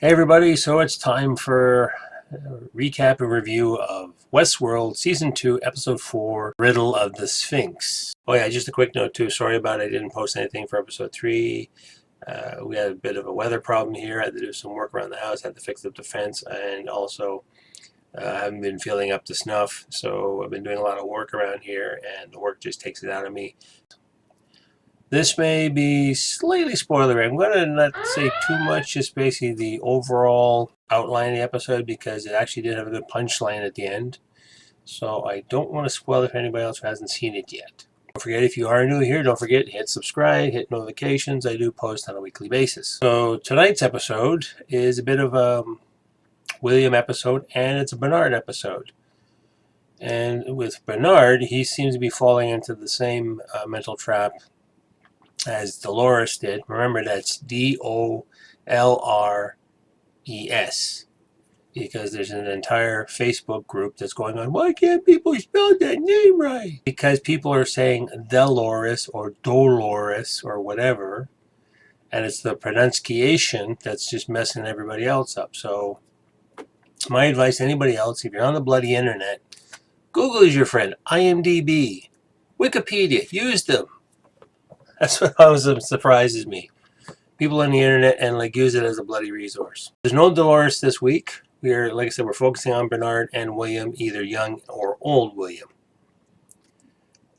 Hey everybody, so it's time for a recap and review of Westworld Season 2, Episode 4, Riddle of the Sphinx. Oh yeah, just a quick note too, sorry about it, I didn't post anything for Episode 3. We had a bit of a weather problem here, I had to do some work around the house, had to fix up the fence, and also I haven't been feeling up to snuff, so I've been doing a lot of work around here, and the work just takes it out of me. This may be slightly spoilery. I'm going to not say too much, just basically the overall outline of the episode, because it actually did have a good punchline at the end. So I don't want to spoil it for anybody else who hasn't seen it yet. Don't forget, if you are new here, don't forget, hit subscribe, hit notifications. I do post on a weekly basis. So tonight's episode is a bit of a William episode, and it's a Bernard episode. And with Bernard, he seems to be falling into the same mental trap as Dolores did. Remember, that's Dolres, because there's an entire Facebook group that's going on, why can't people spell that name right? Because people are saying Dolores or Dolores or whatever, and it's the pronunciation that's just messing everybody else up. So my advice to anybody else, if you're on the bloody internet, Google is your friend. IMDb, Wikipedia, use them. That's what always surprises me. People on the internet and use it as a bloody resource. There's no Dolores this week. Like I said, we're focusing on Bernard and William, either young or old William.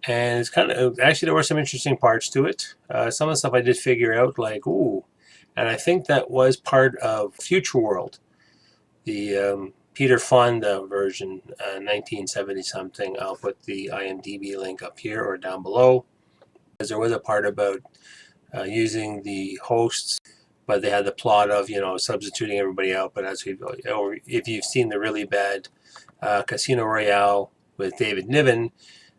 And it's kind of, actually there were some interesting parts to it. Some of the stuff I did figure out, ooh. And I think that was part of Future World, the Peter Fonda version, 1970 something. I'll put the IMDb link up here or down below. There was a part about using the hosts, but they had the plot of substituting everybody out. But if you've seen the really bad Casino Royale with David Niven,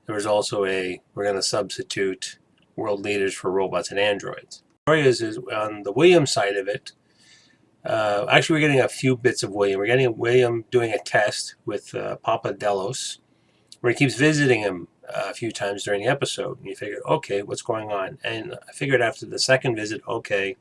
there was also we're going to substitute world leaders for robots and androids. The story is on the William side of it. Actually, we're getting a few bits of William. We're getting William doing a test with Papa Delos, where he keeps visiting him a few times during the episode, and you figure, okay, what's going on? And I figured after the second visit, okay,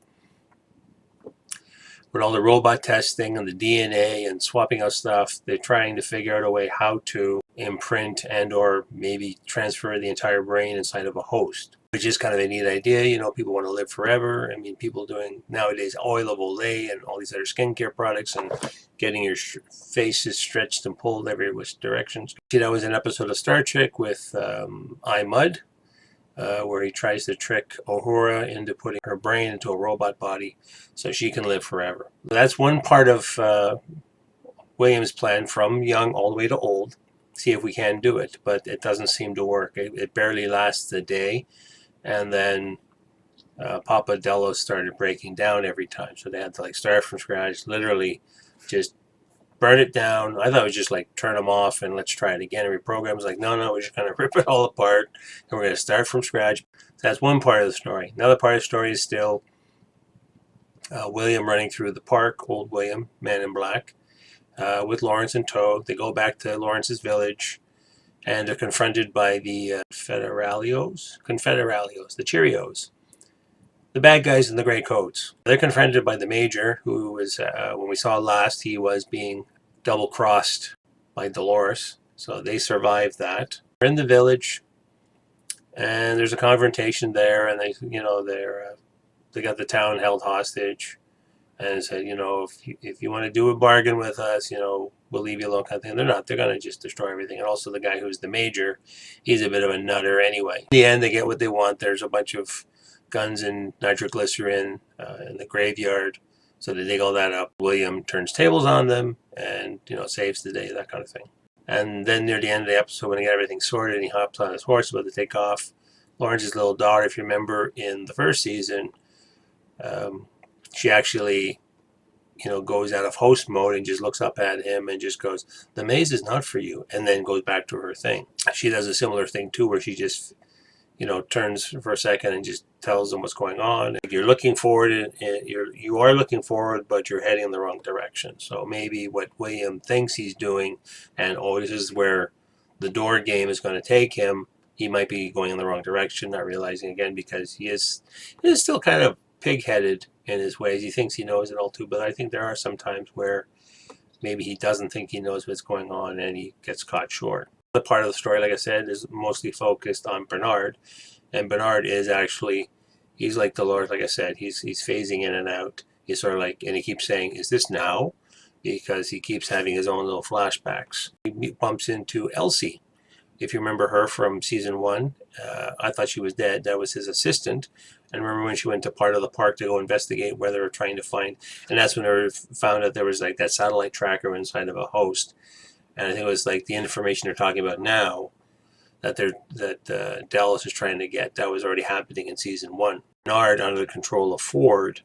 with all the robot testing and the DNA and swapping out stuff, they're trying to figure out a way how to imprint and or maybe transfer the entire brain inside of a host, which is kind of a neat idea. People want to live forever. I mean, people doing nowadays oil of Olay and all these other skincare products and getting your faces stretched and pulled every which directions. See, that was an episode of Star Trek with IMHO, where he tries to trick Uhura into putting her brain into a robot body so she can live forever. That's one part of William's plan, from young all the way to old. See if we can do it, but it doesn't seem to work. It barely lasts a day, and then Papa Delos started breaking down every time, so they had to start from scratch, literally just burn it down. I thought it was just turn them off and let's try it again. Every program was no, we're just going to rip it all apart and we're going to start from scratch. So that's one part of the story. Another part of the story is still William running through the park, old William, man in black, with Lawrence in tow. They go back to Lawrence's village, and they're confronted by the Confederalios, the Cheerios, the bad guys in the gray coats. They're confronted by the Major, who was, when we saw last, he was being double-crossed by Dolores. So they survived that. They're in the village, and there's a confrontation there, and they got the town held hostage, and said, if you want to do a bargain with us, we'll leave you alone, kind of thing. They're not. They're going to just destroy everything. And also the guy who's the Major, he's a bit of a nutter anyway. In the end, they get what they want. There's a bunch of guns and nitroglycerin in the graveyard, so they dig all that up. William turns tables on them and saves the day, that kind of thing. And then near the end of the episode, when he got everything sorted and he hops on his horse about to take off, Lawrence's little daughter, if you remember in the first season, she actually goes out of host mode and just looks up at him and just goes, the maze is not for you, and then goes back to her thing. She does a similar thing too, where she just turns for a second and just tells them what's going on. If you're looking forward, you are looking forward, but you're heading in the wrong direction. So maybe what William thinks he's doing, and this is where the door game is going to take him, he might be going in the wrong direction, not realizing again, because he is still kind of pig-headed in his ways. He thinks he knows it all too, but I think there are some times where maybe he doesn't think he knows what's going on and he gets caught short. The part of the story, like I said, is mostly focused on Bernard, and Bernard is actually, he's like Dolores, like I said, he's phasing in and out. He's sort of like, and he keeps saying, is this now? Because he keeps having his own little flashbacks. He bumps into Elsie. If you remember her from season 1, I thought she was dead. That was his assistant. And remember when she went to part of the park to go investigate where they were trying to find, and that's when they found out there was like that satellite tracker inside of a host. And I think it was like the information they're talking about now that Dallas is trying to get, that was already happening in season 1. Bernard, under the control of Ford,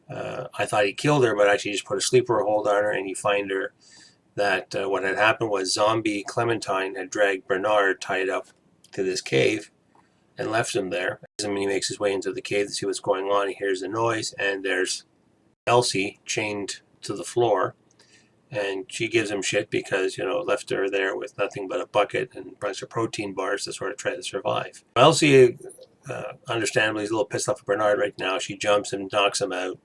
I thought he killed her, but actually just put a sleeper hold on her, and you find her that what had happened was zombie Clementine had dragged Bernard tied up to this cave and left him there. And when he makes his way into the cave to see what's going on, he hears a noise, and there's Elsie chained to the floor. And she gives him shit because, left her there with nothing but a bucket and a bunch of protein bars to sort of try to survive. Elsie, understandably, is a little pissed off at Bernard right now. She jumps and knocks him out.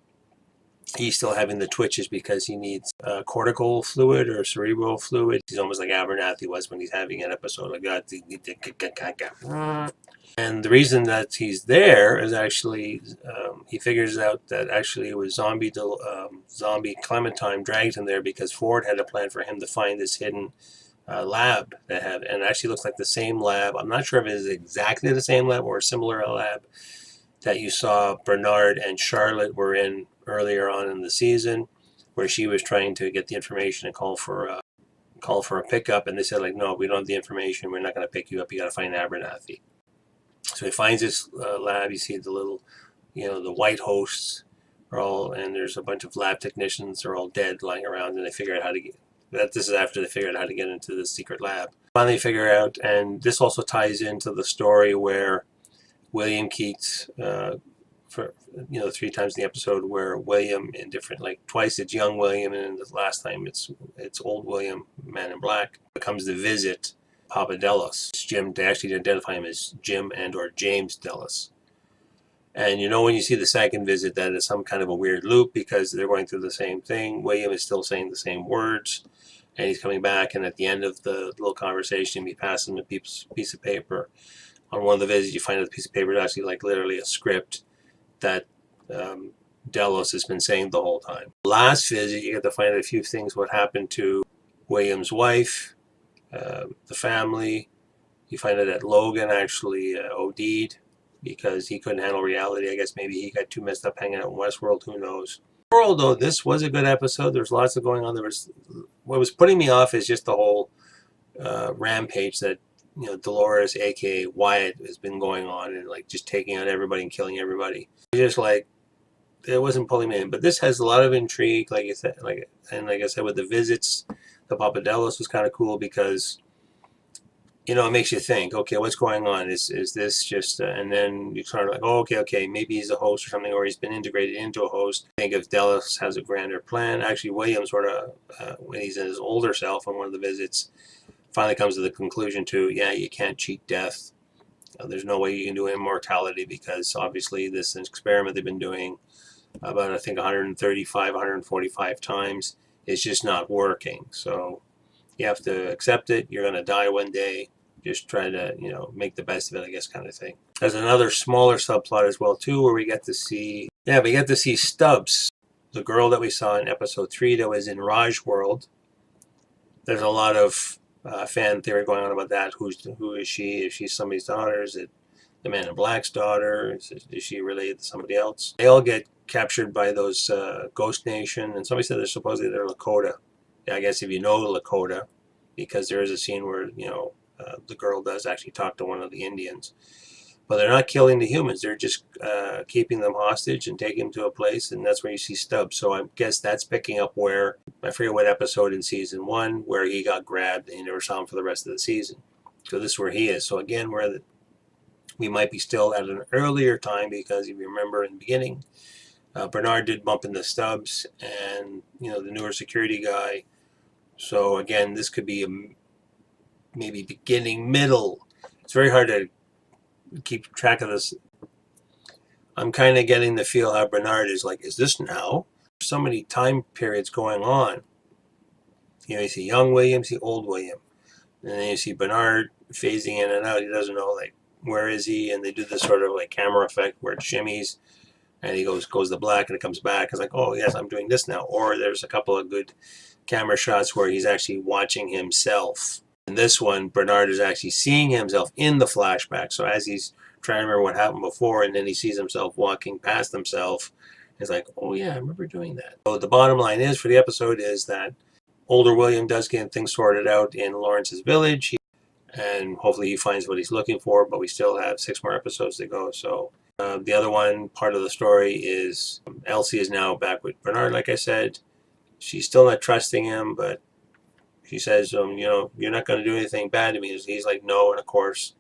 He's still having the twitches because he needs cortical fluid or cerebral fluid. He's almost like Abernathy was when he's having an episode of God. And the reason that he's there is actually, he figures out that actually it was zombie Clementine dragged him there because Ford had a plan for him to find this hidden lab that had, and it actually looks like the same lab. I'm not sure if it is exactly the same lab or a similar lab that you saw Bernard and Charlotte were in earlier on in the season, where she was trying to get the information and call for a pickup, and they said like, no, we don't have the information, we're not going to pick you up, you got to find Abernathy. So he finds this lab. You see the little, the white hosts are all, and there's a bunch of lab technicians, they're all dead lying around, and they figure out how to get, this is after they figured out how to get into the secret lab. Finally figure out, and this also ties into the story where William Keats, for 3 times in the episode where William in different, like twice it's young William and the last time it's old William, Man in Black, comes to visit Papa Delos. Jim, they actually identify him as Jim and or James Delos. And when you see the second visit that is some kind of a weird loop because they're going through the same thing. William is still saying the same words and he's coming back, and at the end of the little conversation he passes him a piece of paper. On one of the visits you find that the piece of paper is actually like literally a script that Delos has been saying the whole time. Last visit, you get to find out a few things what happened to William's wife, the family. You find out that Logan actually OD'd because he couldn't handle reality. I guess maybe he got too messed up hanging out in Westworld, who knows. Overall, though, this was a good episode. There's lots of going on. What was putting me off is just the whole rampage that Dolores, aka Wyatt, has been going on and like just taking out everybody and killing everybody. Just like it wasn't pulling me in, but this has a lot of intrigue. Like I said, like I said, with the visits, the Papa Delos was kind of cool because it makes you think, okay, what's going on? Is this just? And then you sort of like, oh, okay, maybe he's a host or something, or he's been integrated into a host. I think if Delos has a grander plan, actually, William sort of when he's in his older self on one of the visits, finally comes to the conclusion you can't cheat death. There's no way you can do immortality because obviously this experiment they've been doing about, I think, 135, 145 times is just not working. So you have to accept it. You're going to die one day. Just try to, make the best of it, I guess, kind of thing. There's another smaller subplot as well, too, where we get to see Stubbs, the girl that we saw in episode 3 that was in Rajworld. There's a lot of fan theory going on about that. Who is she? Is she somebody's daughter? Is it the Man in Black's daughter? Is she related to somebody else? They all get captured by those Ghost Nation, and somebody said they're supposedly they're Lakota. Yeah, I guess if you know Lakota, because there is a scene where the girl does actually talk to one of the Indians. But they're not killing the humans. They're just keeping them hostage and taking them to a place, and that's where you see Stubbs. So I guess that's picking up where, I forget what episode in season 1, where he got grabbed and you never saw him for the rest of the season. So this is where he is. So again, we might be still at an earlier time because if you remember in the beginning, Bernard did bump into Stubbs and the newer security guy. So again, this could be maybe beginning, middle. It's very hard to keep track of this. I'm kind of getting the feel how Bernard is like, is this now? So many time periods going on. You know, you see young William, you see old William. And then you see Bernard phasing in and out. He doesn't know, like, where is he? And they do this sort of like camera effect where it shimmies and he goes to black and it comes back. It's like, oh, yes, I'm doing this now. Or there's a couple of good camera shots where he's actually watching himself. In this one, Bernard is actually seeing himself in the flashback. So as he's trying to remember what happened before, and then he sees himself walking past himself, he's like, oh, yeah, I remember doing that. So the bottom line is for the episode is that older William does get things sorted out in Lawrence's village, and hopefully he finds what he's looking for, but we still have 6 more episodes to go. So the other one part of the story is Elsie is now back with Bernard, like I said. She's still not trusting him, but she says, you know, you're not going to do anything bad to me. He's like, no, and of course,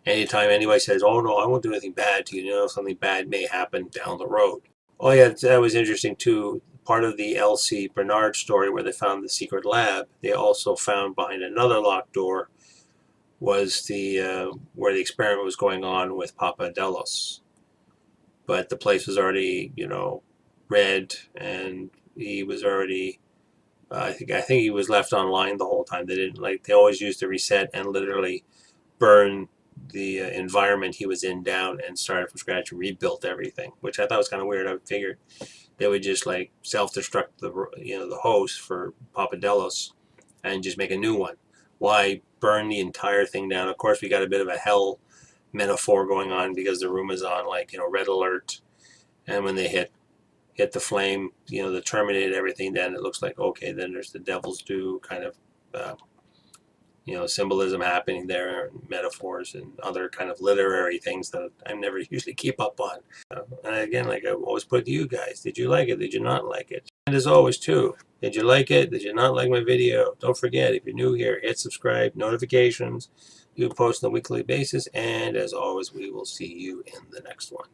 anytime anybody says, oh, no, I won't do anything bad to you, you know, something bad may happen down the road. Oh, yeah, that was interesting, too. Part of the Elsie Bernard story where they found the secret lab, they also found behind another locked door was the where the experiment was going on with Papa Delos. But the place was already, you know, red, and he was already, I think he was left online the whole time. They didn't, like, they always used to reset and literally burn the environment he was in down and started from scratch and rebuilt everything, which I thought was kind of weird. I figured they would just like self-destruct the host for Papa Delos and just make a new one. Why burn the entire thing down? Of course, we got a bit of a hell metaphor going on because the room is on, like, you know, red alert, and when they hit the flame, you know, that terminated everything, then it looks like, okay, then there's the devil's due kind of you know, symbolism happening there, and metaphors and other kind of literary things that I never usually keep up on. And again, like I always put to you guys, did you like it? Did you not like it? And as always, too, did you like it? Did you not like my video? Don't forget, if you're new here, hit subscribe, notifications. You post on a weekly basis, and as always, we will see you in the next one.